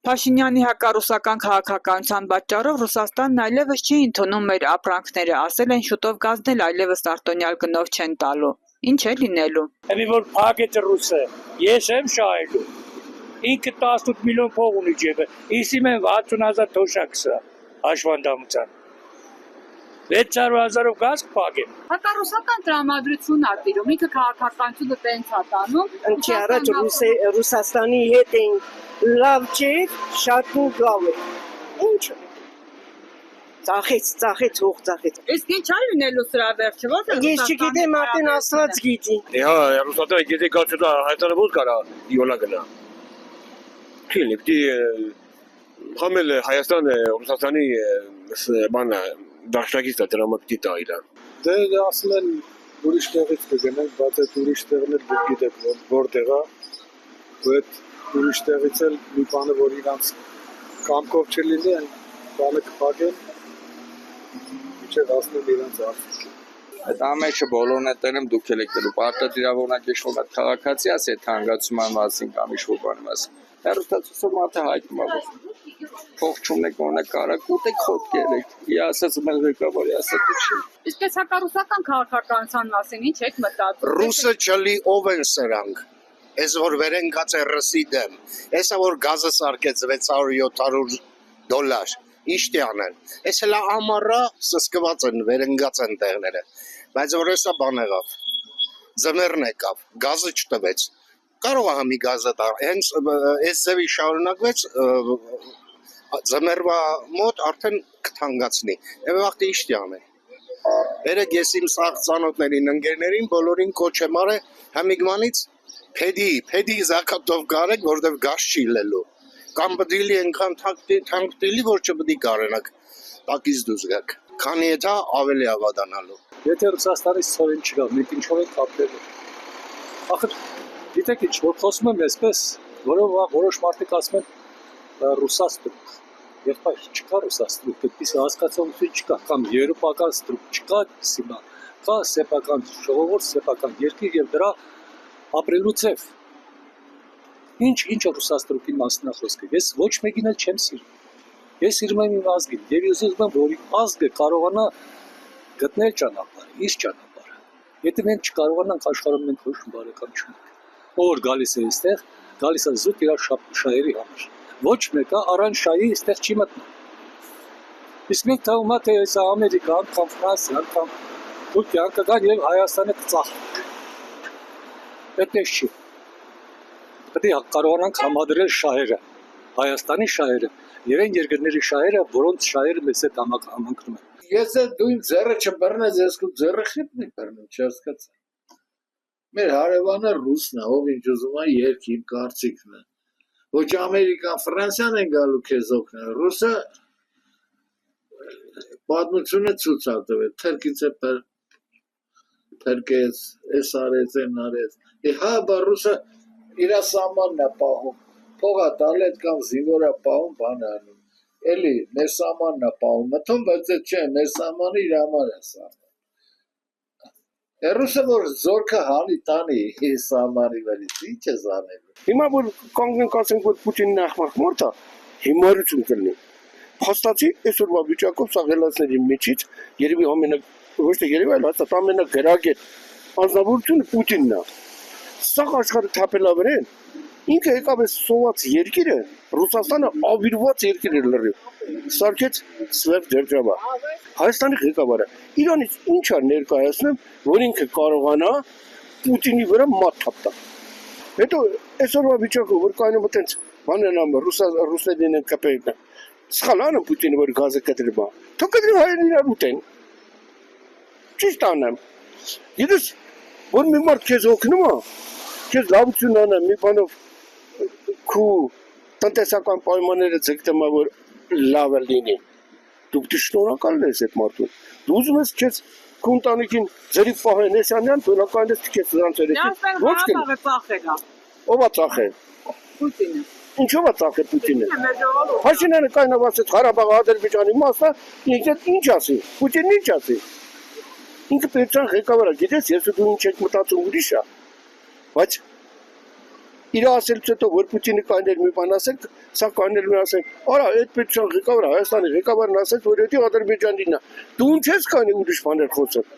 Փաշինյանի հակառուսական քաղաքականության պատճառով Ռուսաստանն այլևս չի ընդունում մեր ապրանքները, ասել են շուտով գազն էլ այլևս արտոնյալ գնով չեն տալու։ Ինչ է լինելու։ Էլի որ փակեց ռուսը, ես եմ շահելու։ Ինքը 18 միլիոն փող ունի ջեբը, իսիմ եմ 60,000 թոշակսը հաշվանդամության։ 600,000-ով գազ կփակեմ։ Հակառուսական տրամադրություն ա տիրում, ինքը քաղաքականությունը տենց ա տանում։ Ինչի առաջ Ռուսաստանի հետ են լավ չէր, շատ լավ է։ Ինչ ծախեց, հող ծախեց։ Իսկ ինչ ա լինելու սրա վերջը, ո՞րտեղ։ Ես չգիտեմ, արդեն Աստված գիտի։ Հա, Ռուսաստանը գիտի կացուտա հայտարարը ո՞ր կարա իոլա գնա։ Քիլի պիտի համել Հայաստանը Ռուսաստանի բանը դաշնակից դրամատիկի տայլա։ Դե ասել են ուրիշ տեղից կգնենք, բայց այդ ուրիշ տեղն էլ դուք գիտեք որտեղ է։ Ու այդ ուրիշ տեղից էլ մի բանը որ իրանց կամքով չլինի, այն բանը կփակեն։ Ինչեւ ասել իրանց արժեքը։ Այդ ամենը բոլորն են տենում դուք եք տելու պարտադիրավորնակ իշխող այդ քաղաքացի ասի այդ հանգացման մասին կամ իշխող բանի մասին։ Հերոստացուցը մատը հայտնում է փող չունեք օրինակ կարակ ուտեք խոտքերեք։ Ի ասած մեր ղեկավարի ասած չի։ Իսկ այս հակառուսական քաղաքականության մասին ինչ եք մտածում։ Ռուսը չլի ով են սրանք։ Այս որ վերենգած է ռսի դեմ։ Այսա որ գազը սարքեց 600-700 դոլար։ Ինչ տյանեն։ Այս հլա ամառա սսկված են, վերընկած են տեղները, բայց որ հեսա բան եղավ, ձմեռն եկավ, գազը չտվեց, կարող է համի գազը տա, հենց այս ձևի շարունակվեց, ձմեռվա մոտ արդեն կթանգացնի, և վաղթի ինչ տյանեն։ Երեկ ես իմ սաղ ծանոթներին, ընկերներին, բոլորին կոչ եմ արել, համիգմանից փեդի զակատով կարեք, որտև գազ չի լելու։ Կամ բդիլի ենքան թանք դիլի, որ չբդի կարենակ, տակից դուզ գակ, քանի եթա ավելի ավադանալու։ Եթե Ռուսաստանից ծովին չկա, մենք ինչով ենք կապելու։ Ախր, գիտեք ինչ, որ խոսում եմ այսպես, որոշ մարդիկ ասում են ռուսաստրուկ, եղբայր չկա ռուսաստրուկ, այդպես հասկացողություն չկա, կամ եվրոպական ստրուկ չկա, սիմա, կա սեփական ժողովուրդ, սեփական երկիր եւ դրա ապրելու ձև։ Ինչ ռուսաստրուկի մասն է խոսքը, ես ոչ մեկին էլ չեմ սիրում, ես սիրում եմ իմ ազգին, և ես ուզում եմ, որ իմ ազգը կարողանա գտնել ճանապարհը, իր ճանապարհը, եթե մենք չկարողանանք աշխարհում մենք ոչ բարեկամ չունենք, ով գալիս է այստեղ, գալիս է զուտ իր շահերի համար, ոչ մեկը առանց շահի այստեղ չի մտնում, իսկ մենք թվում է, թե այս Ամերիկան, կամ Ֆրանսիան, կամ Թուրքիան կգան և Հայաստանը կծախեն, այդպես չի։ Պետք է կարողանանք համադրել շահերը, Հայաստանի շահերը եւ այն երկրների շահերը, որոնց շահերը մեզ հետ համընկնում են։ Եթե դու ինձ ձեռը չբռնես, ես քո ձեռը խիպնի բռնում, չհասկացա։ Մեր հարևանը ռուսն է, ով ինչ ուզում է երկիր կարծիքն է։ Ոչ Ամերիկան, Ֆրանսիան են գալու քեզ օգնել։ Ռուսը պատմությունը ցույց է տվել, թրքից է փրկեց, էս արեց, այն արեց։ Հա, բա ռուսը իր սահմանն է պահում, փողը տալետ կամ զինվոր է պահում, բան է անում, էլի մեր սահմանն է պահում, մթում, բայց այդ չէ, մեր սահմանը իր համար է սահման։ Ռուսը որ զորքը հանի տանի սահմանի վերից, ինչ է զանելու։ Հիմա որ կանգնենք ասենք, որ Պուտինն ախմախ մորդ է, հիմարություն կլինի։ Փաստացի այսօրվա վիճակով սա գելացների միջից երևի ոչ թե երևի, այլ հաստատ ամենագրագետ անձնավորությունը Պուտինն է։ Սա աշխարհը թափելավեր են, ինքը եկավ է սոված երկիրը, Ռուսաստանը ավիրված երկիր էր լրիվ, սարքեց սվերտ ջրջավա, Հայաստանի ղեկավարը, իրանից ինչ է ներկայացնում, որ ինքը կարողանա Պուտինի վրա մատ թափտա։ Հետո այսօրվա վիճակով, որ կայնում այտենց բանեն ամ ռուսներին են կպեին, սխալ անեմ Պուտինը, որ գազը կտրի բա, թո կտրի հայերն իրար ուտեն, ճիշտ անեմ, գիտես, որ մի մարդ քեզ օգնում է, քեզ լավություն անա, մի բանով քու տնտեսական պայմանները ձգտում է, որ լավը լինի, դու պիտի շնորհակալ ես այդ մարդուն, դու ուզում ես քեզ քո ընտանիքին ձերի պահեն, էսանյան, բնականին քեզ դրանց երեքին, ոչ կեն, ով է ծախել, Պուտինը, ինչով է ծախել Պուտինը, Փաշինյանը կայնավ ասեց Ղարաբաղը Ադրբեջանի մասն է, ինքն ինչ ասի, Պուտինն ինչ ասի, ինքը պետության ղեկավարը, գիտես, ես ու դու ինչ եք մտածում ուրիշ է, բայց իր ասելուց հետո որ Պուտինը կաներ մի բան ասել, սա կաներ մի ասել, արա այդ պետության ղեկավարը Հայաստանի ղեկավարն ասեց, որ դա Ադրբեջանինն է։ Դու ինչ ես կանի ուրիշ բաներ խոսել։